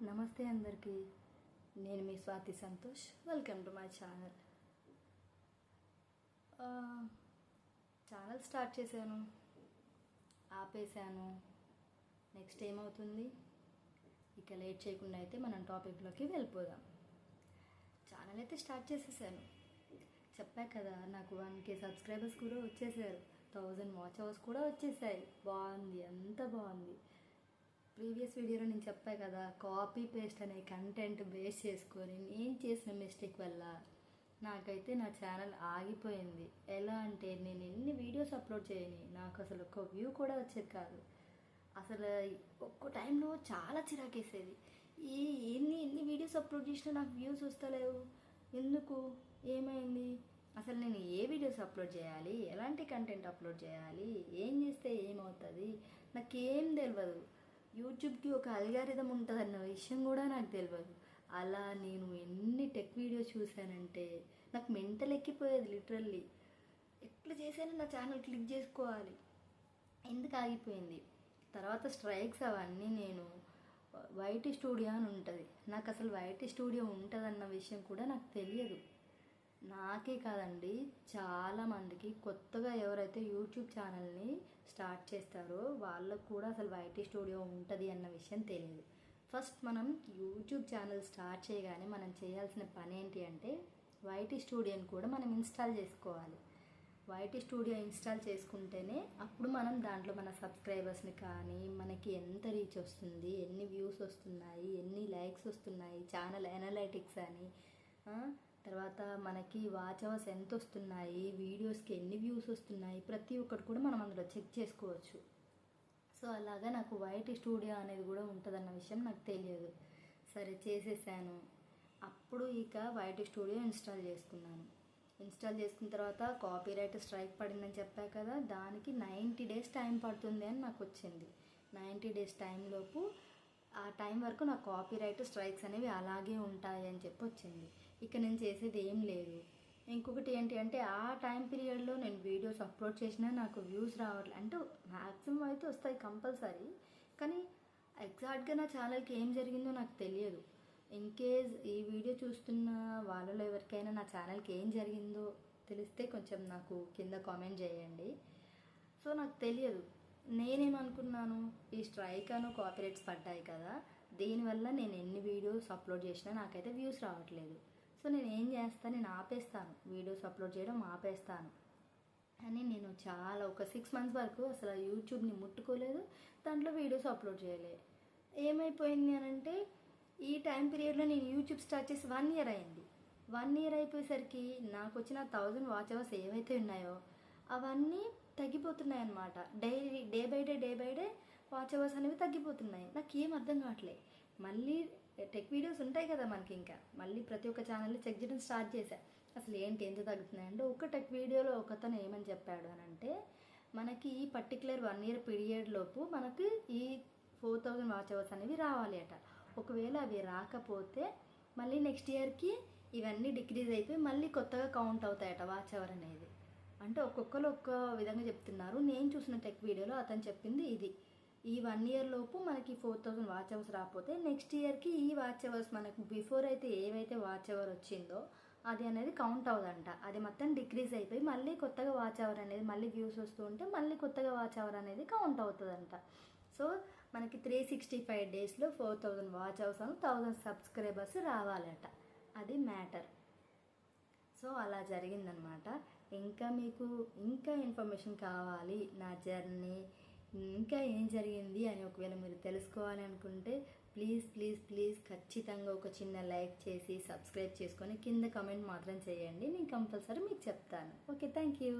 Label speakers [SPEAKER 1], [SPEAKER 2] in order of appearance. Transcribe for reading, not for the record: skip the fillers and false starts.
[SPEAKER 1] నమస్తే అందరికీ. నేను మీ Swathi Santosh. Welcome to my channel. Channel start చేశాను, ఆపేశాను. నెక్స్ట్ ఏమవుతుంది? ఇక లేట్ చేయకుండా అయితే మనం టాపిక్లోకి వెళ్ళిపోదాం. ఛానల్ అయితే స్టార్ట్ చేసేసాను. చెప్పా కదా, నాకు 1K సబ్స్క్రైబర్స్ కూడా వచ్చేసారు, 1000 వాచ్ అవర్స్ కూడా వచ్చేసాయి. బాగుంది, అంత బాగుంది. ప్రీవియస్ వీడియోలో నేను చెప్పా కదా, కాపీ పేస్ట్ అనే కంటెంట్ బేస్ చేసుకొని నేను చేసిన మిస్టేక్ వల్ల నాకైతే నా ఛానల్ ఆగిపోయింది. ఎలా అంటే, నేను ఎన్ని వీడియోస్ అప్లోడ్ చేయని నాకు అసలు ఒక్క వ్యూ కూడా వచ్చేది కాదు. అసలు ఒక్క టైంలో చాలా చిరాకేసేది. ఎన్ని వీడియోస్ అప్లోడ్ చేసినా నాకు వ్యూస్ వస్తలేవు, ఎందుకు, ఏమైంది, అసలు నేను ఏ వీడియోస్ అప్లోడ్ చేయాలి, ఎలాంటి కంటెంట్ అప్లోడ్ చేయాలి, ఏం చేస్తే ఏమవుతుంది, నాకేం తెలియదు. యూట్యూబ్కి ఒక అల్గారిథం ఉంటుందన్న విషయం కూడా నాకు తెలియదు. అలా నేను ఎన్ని టెక్ వీడియోస్ చూశానంటే నాకు మెంటల్ ఎక్కిపోయేది. లిటరల్లీ ఎట్లా చేశానో నా ఛానల్ క్లిక్ చేసుకోవాలి, ఎందుకు ఆగిపోయింది. తర్వాత స్ట్రైక్స్ అవన్నీ, నేను వైటీ స్టూడియో అని ఉంటుంది, నాకు అసలు వైటీ స్టూడియో ఉంటుందన్న విషయం కూడా నాకు తెలియదు. నాకే కాదండి, చాలామందికి కొత్తగా ఎవరైతే యూట్యూబ్ ఛానల్ని స్టార్ట్ చేస్తారో వాళ్ళకు కూడా అసలు వైటీ స్టూడియో ఉంటుంది అన్న విషయం తెలియదు. ఫస్ట్ మనం యూట్యూబ్ ఛానల్ స్టార్ట్ చేయగానే మనం చేయాల్సిన పని ఏంటి అంటే, వైటీ స్టూడియోని కూడా మనం ఇన్స్టాల్ చేసుకోవాలి. వైటీ స్టూడియో ఇన్స్టాల్ చేసుకుంటేనే అప్పుడు మనం దాంట్లో మన సబ్స్క్రైబర్స్ని కానీ, మనకి ఎంత రీచ్ వస్తుంది, ఎన్ని వ్యూస్ వస్తున్నాయి, ఎన్ని లైక్స్ వస్తున్నాయి, ఛానల్ అనలైటిక్స్ అని, తర్వాత మనకి వాచ్ అవర్స్ ఎంత వస్తున్నాయి, వీడియోస్కి ఎన్ని వ్యూస్ వస్తున్నాయి, ప్రతి ఒక్కటి కూడా మనం అందులో చెక్ చేసుకోవచ్చు. సో అలాగా నాకు వైటీ స్టూడియో అనేది కూడా ఉంటుందన్న విషయం నాకు తెలియదు. సరే, చేసేసాను. అప్పుడు ఇక వైటీ స్టూడియో ఇన్స్టాల్ చేసుకున్నాను. ఇన్స్టాల్ చేసుకున్న తర్వాత కాపీరైట్ స్ట్రైక్ పడిందని చెప్పా కదా, దానికి 90 days టైం పడుతుంది అని నాకు వచ్చింది. 90 days టైంలోపు, ఆ టైం వరకు నా కాపీరైట్ స్ట్రైక్స్ అనేవి అలాగే ఉంటాయి అని చెప్పి వచ్చింది. ఇక నేను చేసేది ఏం లేదు. ఇంకొకటి ఏంటి అంటే, ఆ టైం పీరియడ్లో నేను వీడియోస్ అప్లోడ్ చేసినా నాకు వ్యూస్ రావట్లేదు. అంటే మ్యాక్సిమం అయితే వస్తాయి కంపల్సరీ, కానీ ఎగ్జాక్ట్గా నా ఛానల్కి ఏం జరిగిందో నాకు తెలియదు. ఇన్ కేస్ ఈ వీడియో చూస్తున్న వాళ్ళలో ఎవరికైనా నా ఛానల్కి ఏం జరిగిందో తెలిస్తే కొంచెం నాకు కింద కామెంట్ చేయండి. సో నాకు తెలియదు. నేనేమనుకున్నాను, ఈ స్ట్రైక్ అను కాపీరైట్స్ పడ్డాయి కదా, దీనివల్ల నేను ఎన్ని వీడియోస్ అప్లోడ్ చేసినా నాకైతే వ్యూస్ రావట్లేదు. సో నేను ఏం చేస్తాను, నేను ఆపేస్తాను, వీడియోస్ అప్లోడ్ చేయడం ఆపేస్తాను అని నేను ఒక 6 months వరకు అసలు యూట్యూబ్ని ముట్టుకోలేదు, దాంట్లో వీడియోస్ అప్లోడ్ చేయలేదు. ఏమైపోయింది అని అంటే, ఈ టైం పీరియడ్లో నేను యూట్యూబ్ స్టార్ట్ చేసి 1 year అయింది. 1 year అయిపోయేసరికి నాకు వచ్చిన 1000 వాచ్ అవర్స్ ఏవైతే ఉన్నాయో అవన్నీ తగ్గిపోతున్నాయి అన్నమాట. Day by day watch hours అనేవి తగ్గిపోతున్నాయి. నాకు ఏం అర్థం కావట్లేదు. మళ్ళీ టెక్ వీడియోస్ ఉంటాయి కదా మనకి, ఇంకా మళ్ళీ ప్రతి ఒక్క ఛానల్లో చెక్ చేయడం స్టార్ట్ చేశా, అసలు ఏంటి, ఎంత తగ్గుతున్నాయంటే, ఒక టెక్ వీడియోలో ఒకతను ఏమని చెప్పాడు అని అంటే, మనకి ఈ పర్టికులర్ 1 year పీరియడ్ లోపు మనకి ఈ 4000 వాచ్ అవర్స్ అనేవి రావాలి అట. ఒకవేళ అవి రాకపోతే మళ్ళీ నెక్స్ట్ ఇయర్కి ఇవన్నీ డిక్రీజ్ అయిపోయి మళ్ళీ కొత్తగా కౌంట్ అవుతాయట వాచ్ అవర్ అనేది. అంటే ఒక్కొక్కరు ఒక్క విధంగా చెప్తున్నారు. నేను చూసిన టెక్ వీడియోలో అతను చెప్పింది ఇది, ఈ 1 year లోపు మనకి 4000 వాచ్ అవర్స్ రాకపోతే నెక్స్ట్ ఇయర్కి ఈ వాచ్ అవర్స్ మనకు బిఫోర్ అయితే ఏవైతే వాచ్ అవర్ వచ్చిందో అది అనేది కౌంట్ అవ్వదంట. అది మొత్తం డిక్రీజ్ అయిపోయి మళ్ళీ కొత్తగా వాచ్ అవర్ అనేది, మళ్ళీ వ్యూస్ వస్తూ ఉంటే మళ్ళీ కొత్తగా వాచ్ అవర్ అనేది కౌంట్ అవుతుందంట. సో మనకి 365 daysలో 4000 వాచ్ అవర్స్ అని 1000 సబ్స్క్రైబర్స్ రావాలట. అది మ్యాటర్. సో అలా జరిగిందనమాట. ఇంకా మీకు ఇంకా ఇన్ఫర్మేషన్ కావాలి, నా జర్నీ ఇంకా ఏం జరిగింది అని ఒకవేళ మీరు తెలుసుకోవాలి అనుకుంటే ప్లీజ్ ఖచ్చితంగా ఒక చిన్న లైక్ చేసి సబ్స్క్రైబ్ చేసుకొని కింద కామెంట్ మాత్రం చేయండి. నేను కంపల్సరీ మీకు చెప్తాను. Okay, thank you.